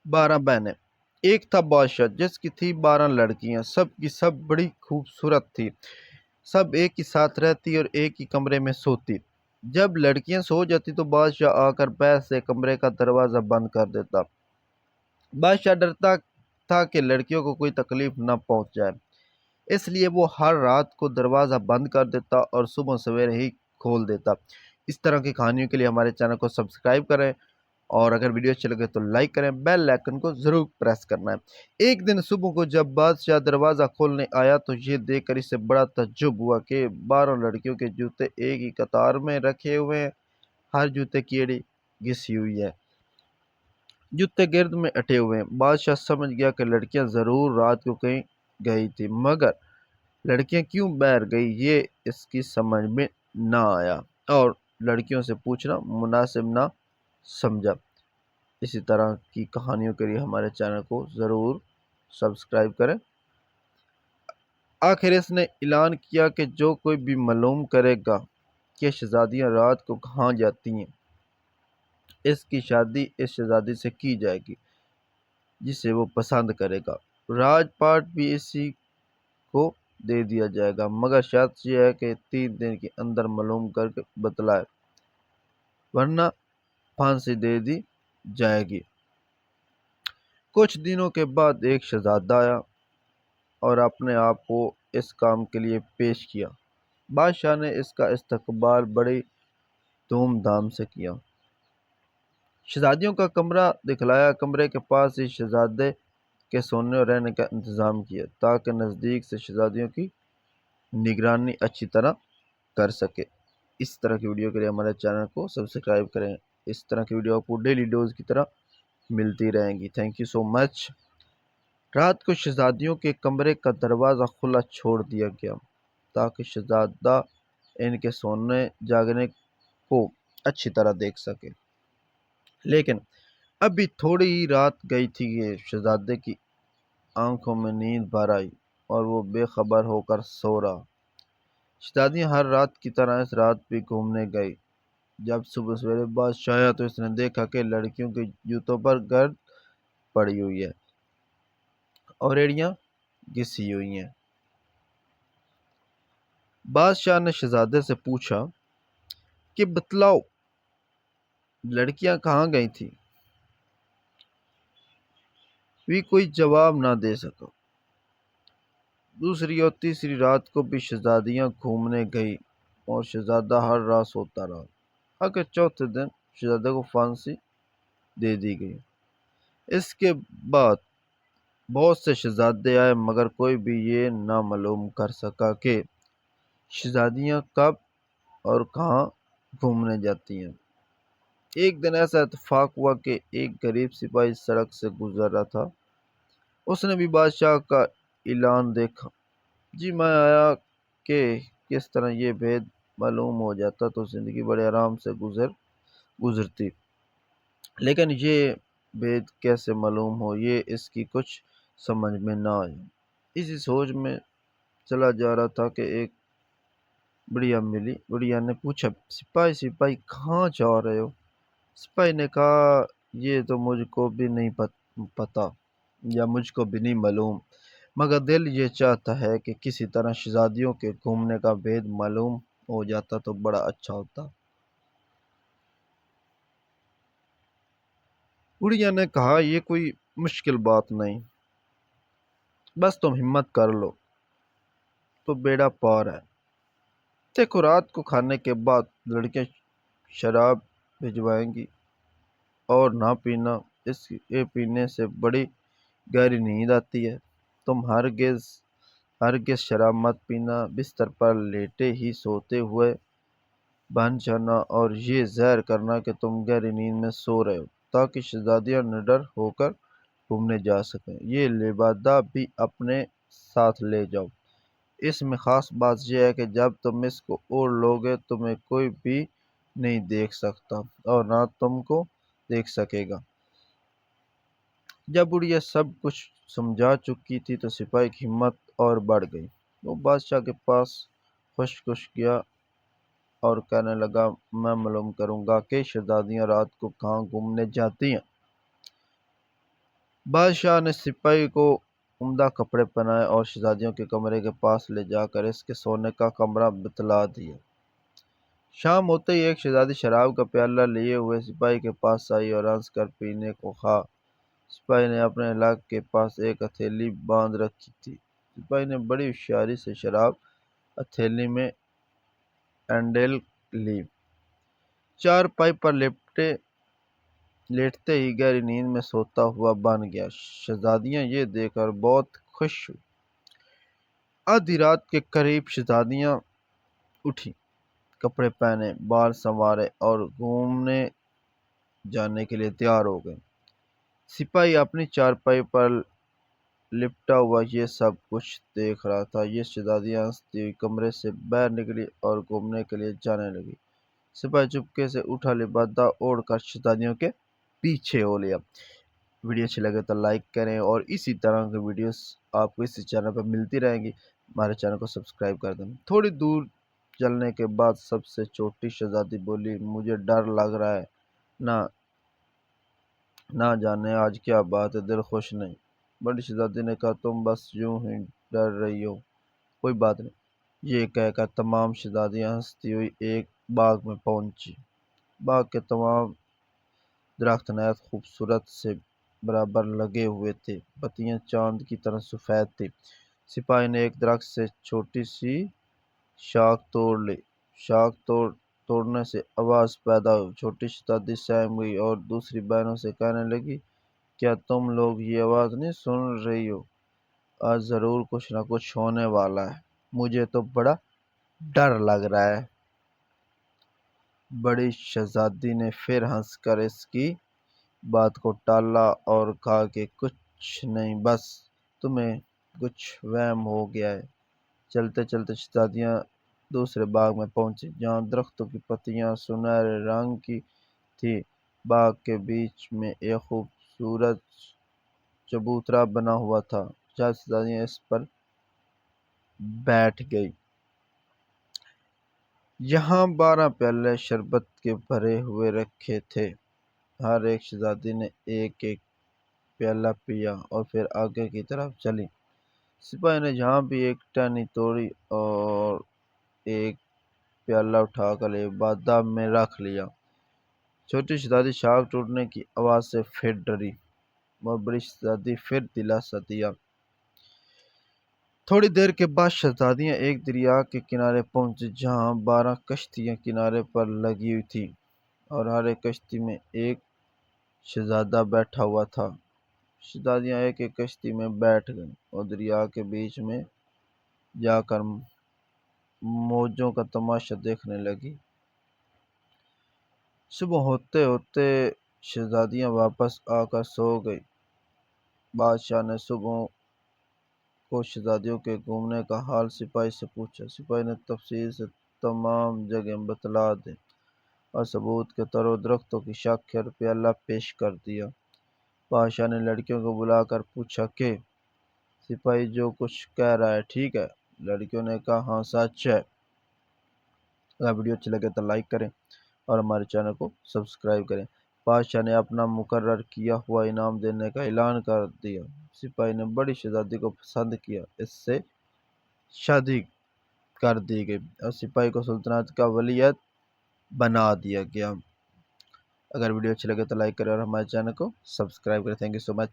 12 بہنیں۔ ایک تھا بادشاہ جس کی تھی 12 لڑکیاں، سب کی سب بڑی خوبصورت تھی، سب ایک ہی ساتھ رہتی اور ایک ہی کمرے میں سوتی۔ جب لڑکیاں سو جاتی تو بادشاہ آ کر بیت سے کمرے کا دروازہ بند کر دیتا۔ بادشاہ ڈرتا تھا کہ لڑکیوں کو کوئی تکلیف نہ پہنچ جائے، اس لیے وہ ہر رات کو دروازہ بند کر دیتا اور صبح سویرے ہی کھول دیتا۔ اس طرح کی کہانیوں کے لیے ہمارے چینل کو سبسکرائب کریں، اور اگر ویڈیو اچھے لگے تو لائک کریں، بیل آئیکن کو ضرور پریس کرنا ہے۔ ایک دن صبح کو جب بادشاہ دروازہ کھولنے آیا تو یہ دیکھ کر اسے بڑا تعجب ہوا کہ 12 لڑکیوں کے جوتے ایک ہی قطار میں رکھے ہوئے ہیں، ہر جوتے کی ایڑی گھسی ہوئی ہے، جوتے گرد میں اٹے ہوئے ہیں۔ بادشاہ سمجھ گیا کہ لڑکیاں ضرور رات کو کہیں گئی تھی، مگر لڑکیاں کیوں باہر گئی یہ اس کی سمجھ میں نہ آیا، اور لڑکیوں سے پوچھنا مناسب نہ سمجھا۔ اسی طرح کی کہانیوں کے لیے ہمارے چینل کو ضرور سبسکرائب کریں۔ آخر اس نے اعلان کیا کہ جو کوئی بھی معلوم کرے گا کہ شہزادیاں رات کو کہاں جاتی ہیں، اس کی شادی اس شہزادی سے کی جائے گی جسے وہ پسند کرے گا۔ راج پاٹ بھی اسی کو دے دیا جائے گا، مگر شرط یہ ہے کہ 3 دن کے اندر معلوم کر کے بتلائے، ورنہ پھانسی دے دی جائے گی۔ کچھ دنوں کے بعد ایک شہزادہ آیا اور اپنے آپ کو اس کام کے لیے پیش کیا۔ بادشاہ نے اس کا استقبال بڑی دھوم دھام سے کیا، شہزادیوں کا کمرہ دکھلایا، کمرے کے پاس ہی شہزادے کے سونے اور رہنے کا انتظام کیا تاکہ نزدیک سے شہزادیوں کی نگرانی اچھی طرح کر سکے۔ اس طرح کی ویڈیو کے لیے ہمارے چینل کو سبسکرائب کریں۔ اس طرح کی ویڈیو آپ کو ڈیلی ڈوز کی طرح ملتی رہیں گی۔ تھینک یو سو مچ۔ رات کو شہزادیوں کے کمرے کا دروازہ کھلا چھوڑ دیا گیا تاکہ شہزادہ ان کے سونے جاگنے کو اچھی طرح دیکھ سکے، لیکن ابھی تھوڑی ہی رات گئی تھی کہ شہزادے کی آنکھوں میں نیند بھر آئی اور وہ بے خبر ہو کر سو رہا۔ شہزادیاں ہر رات کی طرح اس رات بھی گھومنے گئی۔ جب صبح سویرے بادشاہ آیا تو اس نے دیکھا کہ لڑکیوں کے جوتوں پر گرد پڑی ہوئی ہے اور ایڑیاں گھسی ہوئی ہیں۔ بادشاہ نے شہزادے سے پوچھا کہ بتلاؤ لڑکیاں کہاں گئی تھی؟ بھی کوئی جواب نہ دے سکا۔ دوسری اور تیسری رات کو بھی شہزادیاں گھومنے گئی اور شہزادہ ہر رات سوتا رہا۔ آخر چوتھے دن شہزادے کو پھانسی دے دی گئی۔ اس کے بعد بہت سے شہزادے آئے، مگر کوئی بھی یہ نہ معلوم کر سکا کہ شہزادیاں کب اور کہاں گھومنے جاتی ہیں۔ ایک دن ایسا اتفاق ہوا کہ ایک غریب سپاہی سڑک سے گزر رہا تھا۔ اس نے بھی بادشاہ کا اعلان دیکھا۔ جی میں آیا کہ کس طرح یہ بھید معلوم ہو جاتا تو زندگی بڑے آرام سے گزرتی، لیکن یہ بھید کیسے معلوم ہو یہ اس کی کچھ سمجھ میں نہ آئی۔ اسی سوچ میں چلا جا رہا تھا کہ ایک بڑھیا ملی۔ بڑھیا نے پوچھا، سپاہی کہاں جا رہے ہو؟ سپاہی نے کہا، یہ تو مجھ کو بھی نہیں پتا یا مجھ کو بھی نہیں معلوم، مگر دل یہ چاہتا ہے کہ کسی طرح شہزادیوں کے گھومنے کا بھید معلوم ہو جاتا تو بڑا اچھا ہوتا۔ بڑھیا نے کہا، یہ کوئی مشکل بات نہیں، بس تم ہمت کر لو تو بیڑا پار ہے۔ دیکھو رات کو کھانے کے بعد لڑکیاں شراب بھجوائیں گی اور نہ پینا، اس کے پینے سے بڑی گہری نیند آتی ہے۔ تم ہرگز شراب مت پینا، بستر پر لیٹے ہی سوتے ہوئے بن جانا اور یہ ظاہر کرنا کہ تم گہری نیند میں سو رہے ہو تاکہ شہزادیاں نڈر ہو کر گھومنے جا سکیں۔ یہ لبادہ بھی اپنے ساتھ لے جاؤ۔ اس میں خاص بات یہ ہے کہ جب تم اس کو اوڑھ لو گے تمہیں کوئی بھی نہیں دیکھ سکتا اور نہ تم کو دیکھ سکے گا۔ جب بڑھیا سب کچھ سمجھا چکی تھی تو سپاہی کی ہمت اور بڑھ گئی۔ وہ بادشاہ کے پاس خوش گیا اور کہنے لگا، میں معلوم کروں گا کہ شہزادیاں رات کو کہاں گھومنے جاتی ہیں۔ بادشاہ نے سپاہی کو عمدہ کپڑے پہنائے اور شہزادیوں کے کمرے کے پاس لے جا کر اس کے سونے کا کمرہ بتلا دیا۔ شام ہوتے ہی ایک شہزادی شراب کا پیالہ لیے ہوئے سپاہی کے پاس آئی اور ہنس کر پینے کو کہا۔ سپاہی نے اپنے حلق کے پاس ایک ہتھیلی باندھ رکھی تھی۔ سپاہی نے بڑی ہوشیاری سے شراب ہتھیلی میں انڈیل لی۔ چارپائی پر لیٹتے ہی گہری نیند میں سوتا ہوا بن گیا۔ شہزادیاں یہ دیکھ کر بہت خوش ہوئی۔ آدھی رات کے قریب شہزادیاں اٹھی، کپڑے پہنے، بال سنوارے اور گھومنے جانے کے لیے تیار ہو گئیں۔ سپاہی اپنی چارپائی پر لپٹا ہوا یہ سب کچھ دیکھ رہا تھا۔ یہ شہزادیاں ہنستی ہوئی کمرے سے باہر نکلی اور گھومنے کے لیے جانے لگی۔ سپاہی چپکے سے اٹھا، لبادہ اوڑھ کر شہزادیوں کے پیچھے ہو لیا۔ ویڈیو اچھی لگے تو لائک کریں اور اسی طرح کی ویڈیوز آپ کو اسی چینل پر ملتی رہیں گی۔ ہمارے چینل کو سبسکرائب کر دیں۔ تھوڑی دور چلنے کے بعد سب سے چھوٹی شہزادی بولی، مجھے ڈر لگ رہا ہے، نہ جانے آج کیا بات ہے، دل خوش نہیں۔ بڑی شہزادی نے کہا، تم بس یوں ہی ڈر رہی ہو، کوئی بات نہیں۔ یہ کہہ کر تمام شہزادیاں ہنستی ہوئی ایک باغ میں پہنچی۔ باغ کے تمام درخت نہایت خوبصورت سے برابر لگے ہوئے تھے، پتیاں چاند کی طرح سفید تھیں۔ سپاہی نے ایک درخت سے چھوٹی سی شاخ توڑ لی۔ شاخ توڑنے سے آواز پیدا ہوئی۔ چھوٹی شہزادی سہم گئی اور دوسری بہنوں سے کہنے لگی، کیا تم لوگ یہ آواز نہیں سن رہی ہو؟ آج ضرور کچھ نہ کچھ ہونے والا ہے، مجھے تو بڑا ڈر لگ رہا ہے۔ بڑی شہزادی نے پھر ہنس کر اس کی بات کو ٹالا اور کہا کہ کچھ نہیں، بس تمہیں کچھ وہم ہو گیا ہے۔ چلتے چلتے شہزادیاں دوسرے باغ میں پہنچی، جہاں درختوں کی پتیاں سنہرے رنگ کی تھیں۔ باغ کے بیچ میں ایک خوبصورت چبوترا بنا ہوا تھا۔ جب شہزادیاں اس پر بیٹھ گئی، یہاں 12 پیالے شربت کے بھرے ہوئے رکھے تھے۔ ہر ایک شہزادی نے ایک ایک پیالہ پیا اور پھر آگے کی طرف چلی۔ سپاہی نے جہاں بھی ایک ٹہنی توڑی اور ایک پیالہ اٹھا کر لبادہ میں رکھ لیا۔ چھوٹی شہزادی شاخ ٹوٹنے کی آواز سے پھر ڈری اور بڑی شہزادی پھر دلاسا دیا۔ تھوڑی دیر کے بعد شہزادیاں ایک دریا کے کنارے پہنچی، جہاں 12 کشتیاں کنارے پر لگی ہوئی تھیں اور ہر ایک کشتی میں ایک شہزادہ بیٹھا ہوا تھا۔ شہزادیاں ایک ایک کشتی میں بیٹھ گئیں اور دریا کے بیچ میں جا کر موجوں کا تماشا دیکھنے لگی۔ صبح ہوتے ہوتے شہزادیاں واپس آ کر سو گئی۔ بادشاہ نے صبح کو شہزادیوں کے گھومنے کا حال سپاہی سے پوچھا۔ سپاہی نے تفصیل سے تمام جگہیں بتلا دیں اور ثبوت کے طور پر درختوں کی شاخیں اور پیالہ پیش کر دیا۔ بادشاہ نے لڑکیوں کو بلا کر پوچھا کہ سپاہی جو کچھ کہہ رہا ہے ٹھیک ہے؟ لڑکیوں نے کہا، ہاں سچ ہے۔ اگر ویڈیو اچھی لگے تو لائک کریں اور ہمارے چینل کو سبسکرائب کریں۔ بادشاہ نے اپنا مقرر کیا ہوا انعام دینے کا اعلان کر دیا۔ سپاہی نے بڑی شہزادی کو پسند کیا، اس سے شادی کر دی گئی اور سپاہی کو سلطنت کا ولی عہد بنا دیا گیا۔ اگر ویڈیو اچھی لگے تو لائک کریں اور ہمارے چینل کو سبسکرائب کریں۔ Thank you so much.